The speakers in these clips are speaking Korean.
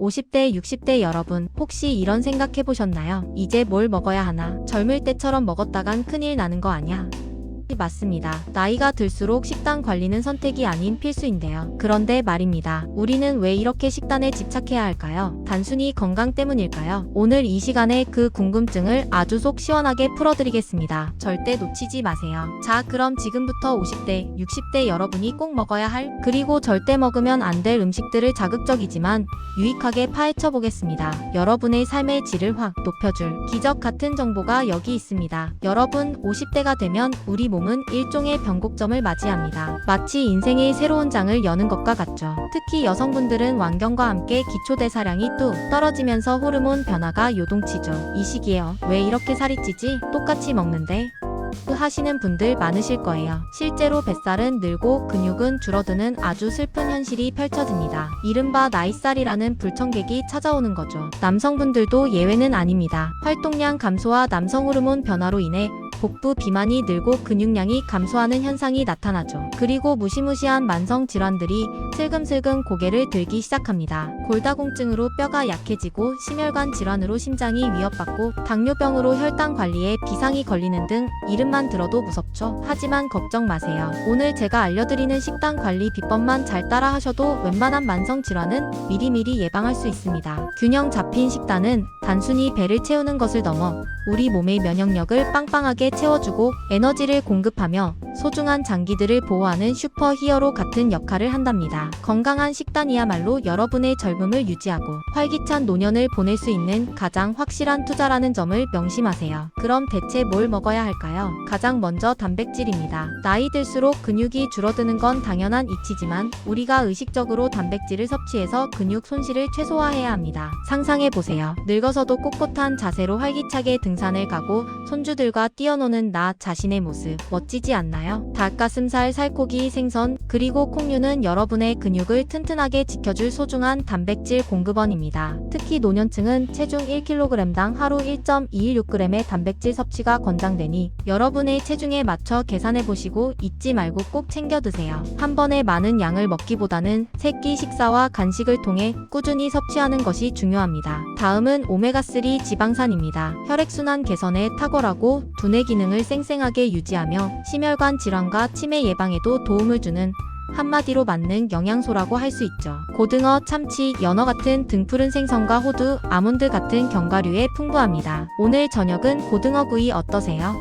50대, 60대 여러분, 혹시 이런 생각 해보셨나요? 이제 뭘 먹어야 하나? 젊을 때처럼 먹었다간 큰일 나는 거 아냐? 맞습니다. 나이가 들수록 식단 관리는 선택이 아닌 필수인데요. 그런데 말입니다. 우리는 왜 이렇게 식단에 집착해야 할까요? 단순히 건강 때문일까요? 오늘 이 시간에 그 궁금증을 아주 속 시원하게 풀어드리겠습니다. 절대 놓치지 마세요. 자, 그럼 지금부터 50대, 60대 여러분이 꼭 먹어야 할, 그리고 절대 먹으면 안 될 음식들을 자극적이지만 유익하게 파헤쳐 보겠습니다. 여러분의 삶의 질을 확 높여줄 기적 같은 정보가 여기 있습니다. 여러분, 50대가 되면 우리 몸은 일종의 변곡점을 맞이합니다. 마치 인생의 새로운 장을 여는 것과 같죠. 특히 여성분들은 완경과 함께 기초대사량이 뚝 떨어지면서 호르몬 변화가 요동치죠. 이 시기에 왜 이렇게 살이 찌지? 똑같이 먹는데? 하시는 분들 많으실 거예요. 실제로 뱃살은 늘고 근육은 줄어드는 아주 슬픈 현실이 펼쳐집니다. 이른바 나이살이라는 불청객이 찾아오는 거죠. 남성분들도 예외는 아닙니다. 활동량 감소와 남성 호르몬 변화로 인해 복부 비만이 늘고 근육량이 감소하는 현상이 나타나죠. 그리고 무시무시한 만성 질환들이 슬금슬금 고개를 들기 시작합니다. 골다공증으로 뼈가 약해지고 심혈관 질환으로 심장이 위협받고 당뇨병으로 혈당 관리에 비상이 걸리는 등 이름만 들어도 무섭죠. 하지만 걱정 마세요. 오늘 제가 알려드리는 식단 관리 비법만 잘 따라 하셔도 웬만한 만성 질환은 미리미리 예방할 수 있습니다. 균형 잡힌 식단은 단순히 배를 채우는 것을 넘어 우리 몸의 면역력을 빵빵하게 채워주고 에너지를 공급하며 소중한 장기들을 보호하는 슈퍼 히어로 같은 역할을 한답니다. 건강한 식단이야말로 여러분의 젊음을 유지하고 활기찬 노년을 보낼 수 있는 가장 확실한 투자라는 점을 명심하세요. 그럼 대체 뭘 먹어야 할까요? 가장 먼저 단백질입니다. 나이 들수록 근육이 줄어드는 건 당연한 이치지만 우리가 의식적으로 단백질을 섭취해서 근육 손실을 최소화해야 합니다. 상상해보세요. 늙어서도 꼿꼿한 자세로 활기차게 등산을 가고 손주들과 뛰어노는 나 자신의 모습 멋지지 않나요? 닭가슴살, 살코기, 생선, 그리고 콩류는 여러분의 근육을 튼튼하게 지켜줄 소중한 단백질 공급원입니다. 특히 노년층은 체중 1kg당 하루 1.216g의 단백질 섭취가 권장되니 여러분의 체중에 맞춰 계산해보시고 잊지 말고 꼭 챙겨 드세요. 한 번에 많은 양을 먹기보다는 세끼 식사와 간식을 통해 꾸준히 섭취하는 것이 중요합니다. 다음은 오메가3 지방산입니다. 혈액순환 개선에 탁월하고 두뇌 기능을 쌩쌩하게 유지하며 심혈관 질환과 치매 예방에도 도움을 주는 한마디로 만능 영양소라고 할 수 있죠. 고등어, 참치, 연어 같은 등푸른 생선과 호두, 아몬드 같은 견과류에 풍부합니다. 오늘 저녁은 고등어구이 어떠세요?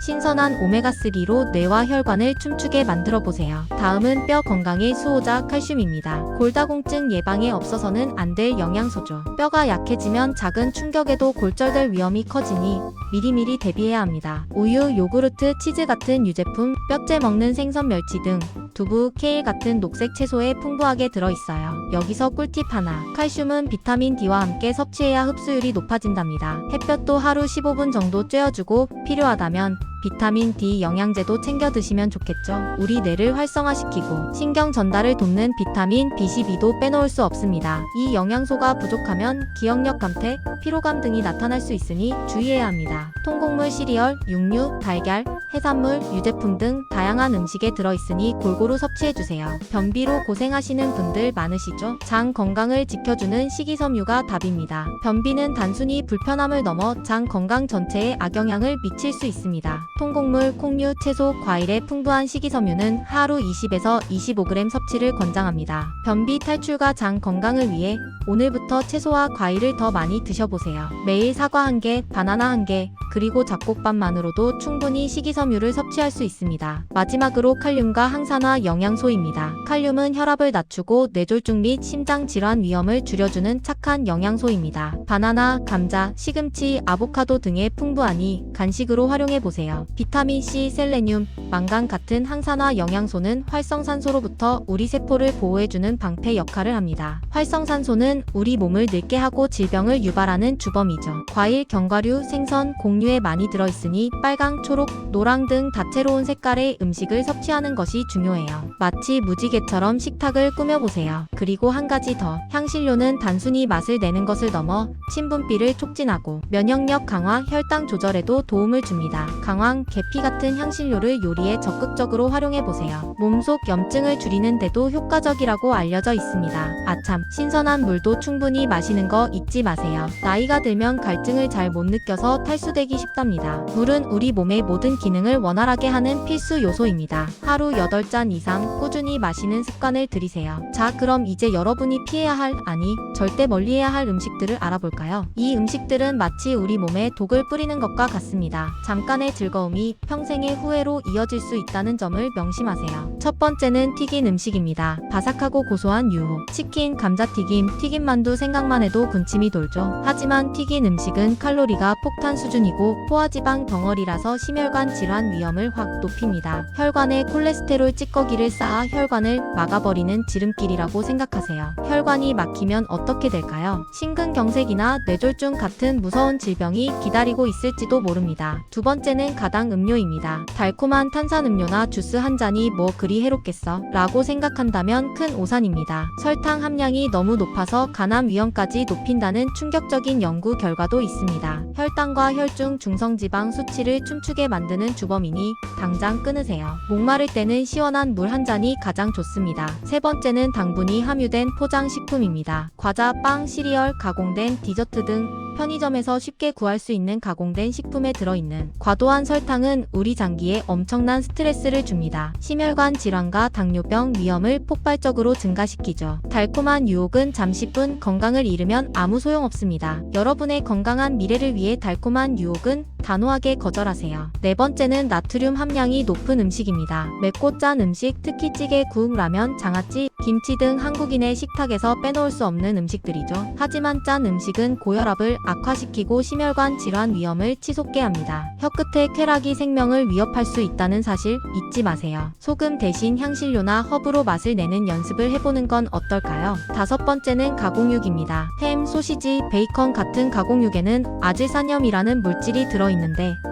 신선한 오메가3로 뇌와 혈관을 춤추게 만들어보세요. 다음은 뼈 건강의 수호자 칼슘입니다. 골다공증 예방에 없어서는 안 될 영양소죠. 뼈가 약해지면 작은 충격에도 골절될 위험이 커지니 미리미리 대비해야 합니다. 우유, 요구르트, 치즈 같은 유제품, 뼈째 먹는 생선, 멸치 등 두부, 케일 같은 녹색 채소에 풍부하게 들어있어요. 여기서 꿀팁 하나. 칼슘은 비타민 D와 함께 섭취해야 흡수율이 높아진답니다. 햇볕도 하루 15분 정도 쬐어주고 필요하다면 비타민 D 영양제도 챙겨 드시면 좋겠죠. 우리 뇌를 활성화시키고 신경 전달을 돕는 비타민 B12도 빼놓을 수 없습니다. 이 영양소가 부족하면 기억력 감퇴, 피로감 등이 나타날 수 있으니 주의해야 합니다. 통곡물 시리얼, 육류, 달걀, 해산물, 유제품 등 다양한 음식에 들어있으니 골고루 섭취해주세요. 변비로 고생하시는 분들 많으시죠? 장 건강을 지켜주는 식이섬유가 답입니다. 변비는 단순히 불편함을 넘어 장 건강 전체에 악영향을 미칠 수 있습니다. 통곡물, 콩류, 채소, 과일의 풍부한 식이섬유는 하루 20에서 25g 섭취를 권장합니다. 변비 탈출과 장 건강을 위해 오늘부터 채소와 과일을 더 많이 드셔보세요. 매일 사과 1개, 바나나 1개, 그리고 잡곡밥만으로도 충분히 식이섬유를 섭취할 수 있습니다. 마지막으로 칼륨과 항산화 영양소입니다. 칼륨은 혈압을 낮추고 뇌졸중 및 심장질환 위험을 줄여주는 착한 영양소입니다. 바나나, 감자, 시금치, 아보카도 등에 풍부하니 간식으로 활용해보세요. 비타민C, 셀레늄, 망간 같은 항산화 영양소는 활성산소로부터 우리 세포를 보호해주는 방패 역할을 합니다. 활성산소는 우리 몸을 늙게 하고 질병을 유발하는 주범이죠. 과일, 견과류, 생선, 곡류에 많이 들어있으니 빨강, 초록, 노랑 등 다채로운 색깔의 음식을 섭취하는 것이 중요해요. 마치 무지개처럼 식탁을 꾸며보세요. 그리고 한 가지 더. 향신료는 단순히 맛을 내는 것을 넘어 신분비를 촉진하고 면역력 강화, 혈당 조절에도 도움을 줍니다. 강화 고추장, 계피 같은 향신료를 요리에 적극적으로 활용해보세요. 몸속 염증을 줄이는데도 효과적이라고 알려져 있습니다. 아참, 신선한 물도 충분히 마시는 거 잊지 마세요. 나이가 들면 갈증을 잘 못 느껴서 탈수되기 쉽답니다. 물은 우리 몸의 모든 기능을 원활하게 하는 필수 요소입니다. 하루 8잔 이상 꾸준히 마시는 습관을 들이세요. 자, 그럼 이제 여러분이 피해야 할, 아니, 절대 멀리해야 할 음식들을 알아볼까요? 이 음식들은 마치 우리 몸에 독을 뿌리는 것과 같습니다. 잠깐의 즐거움이 평생의 후회로 이어질 수 있다는 점을 명심하세요. 첫 번째는 튀긴 음식입니다. 바삭하고 고소한 유혹. 치킨, 감자튀김, 튀김만두 생각만 해도 군침이 돌죠. 하지만 튀긴 음식은 칼로리가 폭탄 수준이고 포화지방 덩어리라서 심혈관 질환 위험을 확 높입니다. 혈관에 콜레스테롤 찌꺼기를 쌓아 혈관을 막아버리는 지름길이라고 생각하세요. 혈관이 막히면 어떻게 될까요? 심근경색이나 뇌졸중 같은 무서운 질병이 기다리고 있을지도 모릅니다. 두 번째는 가당 음료입니다. 달콤한 탄산음료나 주스 한 잔이 뭐 그리 해롭겠어? 라고 생각한다면 큰 오산입니다. 설탕 함량이 너무 높아서 간암 위험까지 높인다는 충격적인 연구 결과도 있습니다. 혈당과 혈중 중성지방 수치를 춤추게 만드는 주범이니 당장 끊으세요. 목마를 때는 시원한 물 한 잔이 가장 좋습니다. 세 번째는 당분이 함유된 포장식품입니다. 과자, 빵, 시리얼, 가공된 디저트 등 편의점에서 쉽게 구할 수 있는 가공된 식품에 들어있는 과도한 설탕은 우리 장기에 엄청난 스트레스를 줍니다. 심혈관 질환과 당뇨병 위험을 폭발적으로 증가시키죠. 달콤한 유혹은 잠시뿐 건강을 잃으면 아무 소용없습니다. 여러분의 건강한 미래를 위해 달콤한 유혹은 단호하게 거절하세요. 네 번째는 나트륨 함량이 높은 음식입니다. 맵고 짠 음식, 특히 찌개, 국, 라면, 장아찌, 김치 등 한국인의 식탁에서 빼놓을 수 없는 음식들이죠. 하지만 짠 음식은 고혈압을 악화시키고 심혈관 질환 위험을 치솟게 합니다. 혀끝의 쾌락이 생명을 위협할 수 있다는 사실 잊지 마세요. 소금 대신 향신료나 허브로 맛을 내는 연습을 해보는 건 어떨까요? 다섯 번째는 가공육입니다. 햄, 소시지, 베이컨 같은 가공육에는 아질산염이라는 물질이 들어있는데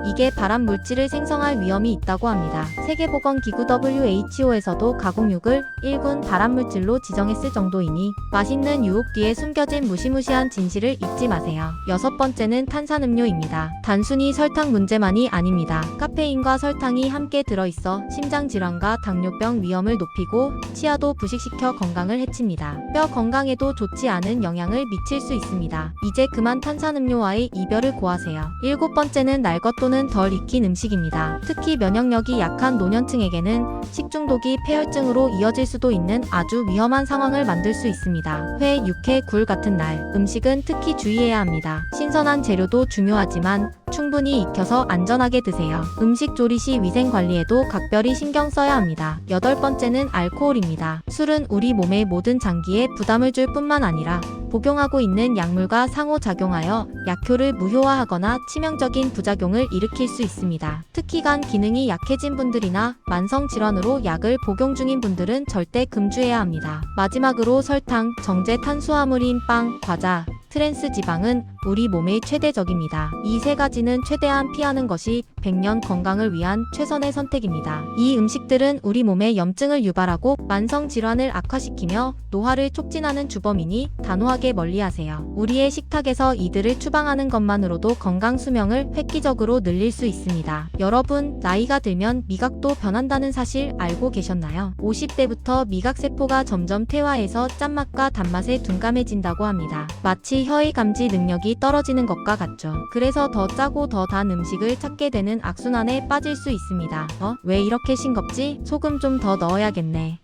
이게 발암 물질을 생성할 위험이 있다고 합니다. 세계보건기구 WHO에서도 가공육을 1군 발암물질로 지정했을 정도이니 맛있는 유혹 뒤에 숨겨진 무시무시한 진실을 잊지 마세요. 여섯 번째는 탄산음료입니다. 단순히 설탕 문제만이 아닙니다. 카페인과 설탕이 함께 들어있어 심장질환과 당뇨병 위험을 높이고 치아도 부식시켜 건강을 해칩니다. 뼈 건강에도 좋지 않은 영향을 미칠 수 있습니다. 이제 그만 탄산음료와의 이별을 고하세요. 일곱 번째는 날 것 또는 덜 익힌 음식입니다. 특히 면역력이 약한 노년층에게는 식중독이 폐혈증으로 이어질 수도 있는 아주 위험한 상황을 만들 수 있습니다. 회, 육회, 굴 같은 날 음식은 특히 주의해야 합니다. 신선한 재료도 중요하지만 충분히 익혀서 안전하게 드세요. 음식 조리 시 위생 관리에도 각별히 신경 써야 합니다. 여덟 번째는 알코올입니다. 술은 우리 몸의 모든 장기에 부담을 줄 뿐만 아니라 복용하고 있는 약물과 상호작용하여 약효를 무효화하거나 치명적인 부작용을 일으킬 수 있습니다. 특히 간 기능이 약해진 분들이나 만성 질환으로 약을 복용 중인 분들은 절대 금주해야 합니다. 마지막으로 설탕, 정제 탄수화물인 빵, 과자, 트랜스 지방은 우리 몸의 최대적입니다. 이 세 가지는 최대한 피하는 것이 100년 건강을 위한 최선의 선택입니다. 이 음식들은 우리 몸에 염증을 유발하고 만성 질환을 악화시키며 노화를 촉진하는 주범이니 단호하게 멀리하세요. 우리의 식탁에서 이들을 추방하는 것만으로도 건강 수명을 획기적으로 늘릴 수 있습니다. 여러분, 나이가 들면 미각도 변한다는 사실 알고 계셨나요? 50대부터 미각세포가 점점 퇴화해서 짠맛과 단맛에 둔감해진다고 합니다. 마치 혀의 감지 능력이 떨어지는 것과 같죠. 그래서 더 짜고 더 단 음식을 찾게 되는 악순환에 빠질 수 있습니다. 왜 이렇게 싱겁지? 소금 좀 더 넣어야겠네.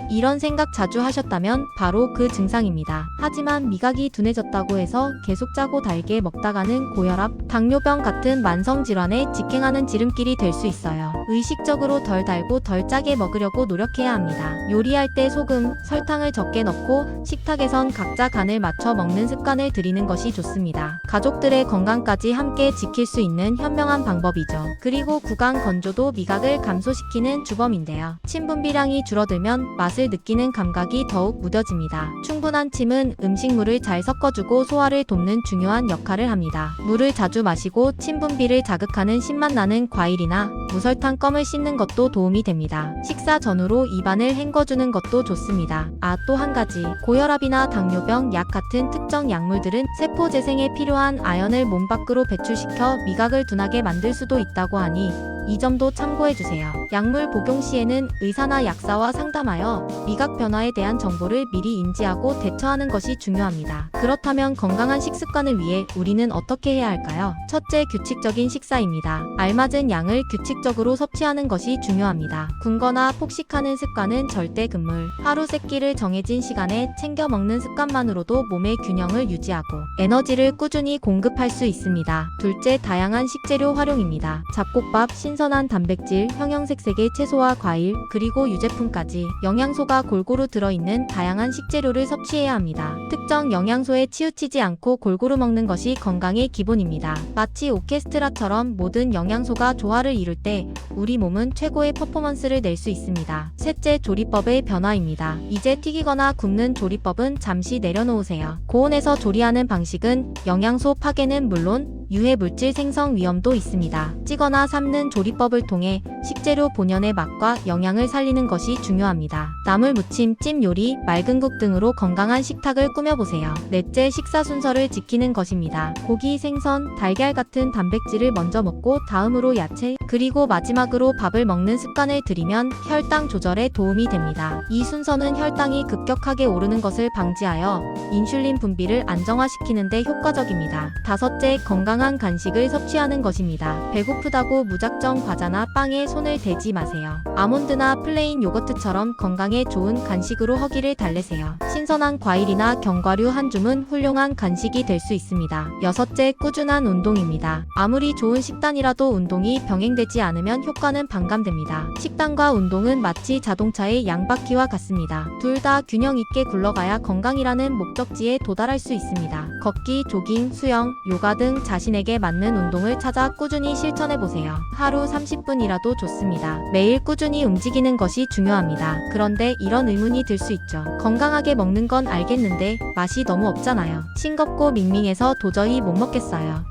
이런 생각 자주 하셨다면 바로 그 증상입니다. 하지만 미각이 둔해졌다고 해서 계속 짜고 달게 먹다가는 고혈압, 당뇨병 같은 만성질환에 직행하는 지름길이 될 수 있어요. 의식적으로 덜 달고 덜 짜게 먹으려고 노력해야 합니다. 요리할 때 소금, 설탕을 적게 넣고 식탁에선 각자 간을 맞춰 먹는 습관을 들이는 것이 좋습니다. 가족들의 건강까지 함께 지킬 수 있는 현명한 방법이죠. 그리고 구강 건조도 미각을 감소시키는 주범인데요. 침 분비량이 줄어들면 맛을 느끼는 감각이 더욱 무뎌집니다. 충분한 침은 음식물을 잘 섞어주고 소화를 돕는 중요한 역할을 합니다. 물을 자주 마시고 침 분비를 자극하는 신맛 나는 과일이나 무설탕 껌을 씹는 것도 도움이 됩니다. 식사 전후로 입안을 헹궈주는 것도 좋습니다. 또 한 가지, 고혈압이나 당뇨병 약 같은 특정 약물들은 세포 재생에 필요한 아연을 몸 밖으로 배출시켜 미각을 둔하게 만들 수도 있다고 하니 이 점도 참고해주세요. 약물 복용 시에는 의사나 약사와 상담하여 미각 변화에 대한 정보를 미리 인지하고 대처하는 것이 중요합니다. 그렇다면 건강한 식습관을 위해 우리는 어떻게 해야 할까요? 첫째, 규칙적인 식사입니다. 알맞은 양을 규칙적으로 섭취하는 것이 중요합니다. 굶거나 폭식하는 습관은 절대 금물. 하루 세 끼를 정해진 시간에 챙겨 먹는 습관만으로도 몸의 균형을 유지하고 에너지를 꾸준히 공급할 수 있습니다. 둘째, 다양한 식재료 활용입니다. 잡곡밥, 신선한 단백질, 형형색색의 채소와 과일, 그리고 유제품까지 영양소가 골고루 들어있는 다양한 식재료를 섭취해야 합니다. 특정 영양소에 치우치지 않고 골고루 먹는 것이 건강의 기본입니다. 마치 오케스트라처럼 모든 영양소가 조화를 이룰 때 우리 몸은 최고의 퍼포먼스를 낼 수 있습니다. 셋째, 조리법의 변화입니다. 이제 튀기거나 굽는 조리법은 잠시 내려놓으세요. 고온에서 조리하는 방식은 영양소 파괴는 물론 유해 물질 생성 위험도 있습니다. 찌거나 삶는 조리법을 통해 식재료 본연의 맛과 영양을 살리는 것이 중요합니다. 나물 무침, 찜 요리, 맑은 국 등으로 건강한 식탁을 꾸며보세요. 넷째, 식사 순서를 지키는 것입니다. 고기, 생선, 달걀 같은 단백질을 먼저 먹고 다음으로 야채, 그리고 마지막으로 밥을 먹는 습관을 들이면 혈당 조절에 도움이 됩니다. 이 순서는 혈당이 급격하게 오르는 것을 방지하여 인슐린 분비를 안정화시키는 데 효과적입니다. 다섯째, 건강한 간식을 섭취하는 것입니다. 배고프다고 무작정 과자나 빵에 손을 대지 마세요. 아몬드나 플레인 요거트처럼 건강에 좋은 간식으로 허기를 달래세요. 신선한 과일이나 견과류 한 줌은 훌륭한 간식이 될 수 있습니다. 여섯째, 꾸준한 운동입니다. 아무리 좋은 식단이라도 운동이 병행되지 않으면 효과는 반감됩니다. 식단과 운동은 마치 자동차의 양바퀴와 같습니다. 둘 다 균형 있게 굴러가야 건강이라는 목적지에 도달할 수 있습니다. 걷기, 조깅, 수영, 요가 등 자신에게 맞는 운동을 찾아 꾸준히 실천해보세요. 하루 30분이라도 좋습니다. 매일 꾸준히 움직이는 것이 중요합니다. 그런데 이런 의문이 들 수 있죠. 건강하게 먹는 건 알겠는데 맛이 너무 없잖아요. 싱겁고 밍밍해서 도저히 못 먹겠어요.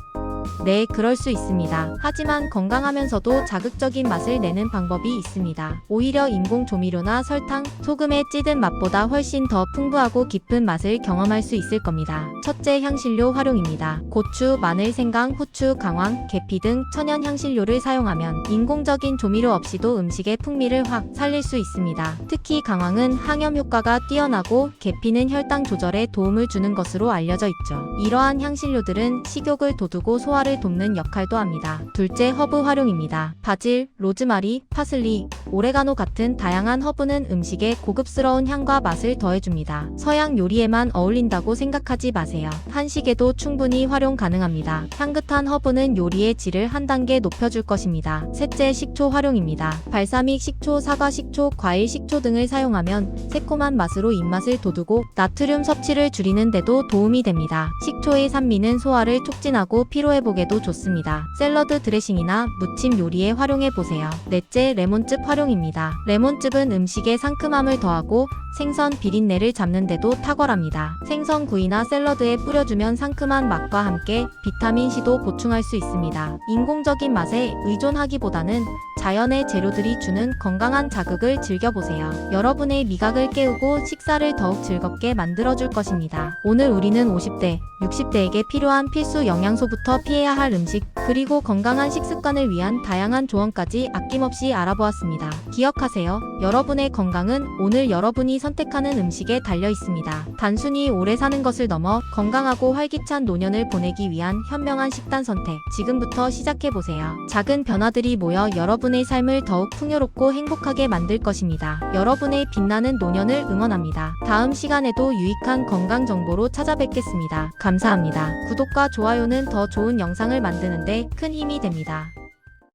네, 그럴 수 있습니다. 하지만 건강하면서도 자극적인 맛을 내는 방법이 있습니다. 오히려 인공 조미료나 설탕, 소금에 찌든 맛보다 훨씬 더 풍부하고 깊은 맛을 경험할 수 있을 겁니다. 첫째, 향신료 활용입니다. 고추, 마늘, 생강, 후추, 강황, 계피 등 천연 향신료를 사용하면 인공적인 조미료 없이도 음식의 풍미를 확 살릴 수 있습니다. 특히 강황은 항염 효과가 뛰어나고 계피는 혈당 조절에 도움을 주는 것으로 알려져 있죠. 이러한 향신료들은 식욕을 돋우고 소화를 돕는 역할도 합니다. 둘째, 허브 활용입니다. 바질, 로즈마리, 파슬리, 오레가노 같은 다양한 허브는 음식에 고급스러운 향과 맛을 더해줍니다. 서양 요리에만 어울린다고 생각하지 마세요. 한식에도 충분히 활용 가능합니다. 향긋한 허브는 요리의 질을 한 단계 높여줄 것입니다. 셋째, 식초 활용입니다. 발사믹 식초, 사과 식초, 과일 식초 등을 사용하면 새콤한 맛으로 입맛을 돋우고 나트륨 섭취를 줄이는 데도 도움이 됩니다. 식초의 산미는 소화를 촉진하고 피로회복에도 좋습니다. 샐러드 드레싱이나 무침 요리에 활용해보세요. 넷째, 레몬즙 활용입니다. 레몬즙은 음식에 상큼함을 더하고 생선 비린내를 잡는 데도 탁월합니다. 생선 구이나 샐러드에 뿌려주면 상큼한 맛과 함께 비타민C도 보충할 수 있습니다. 인공적인 맛에 의존하기보다는 자연의 재료들이 주는 건강한 자극을 즐겨보세요. 여러분의 미각을 깨우고 식사를 더욱 즐겁게 만들어줄 것입니다. 오늘 우리는 50대, 60대에게 필요한 필수 영양소부터 피해야 할 음식, 그리고 건강한 식습관을 위한 다양한 조언까지 아낌없이 알아보았습니다. 기억하세요. 여러분의 건강은 오늘 여러분이 선택하는 음식에 달려 있습니다. 단순히 오래 사는 것을 넘어 건강하고 활기찬 노년을 보내기 위한 현명한 식단 선택, 지금부터 시작해보세요. 작은 변화들이 모여 여러분의 삶을 더욱 풍요롭고 행복하게 만들 것입니다. 여러분의 빛나는 노년을 응원합니다. 다음 시간에도 유익한 건강 정보로 찾아뵙겠습니다. 감사합니다. 구독과 좋아요는 더 좋은 영상을 만드는데 큰 힘이 됩니다.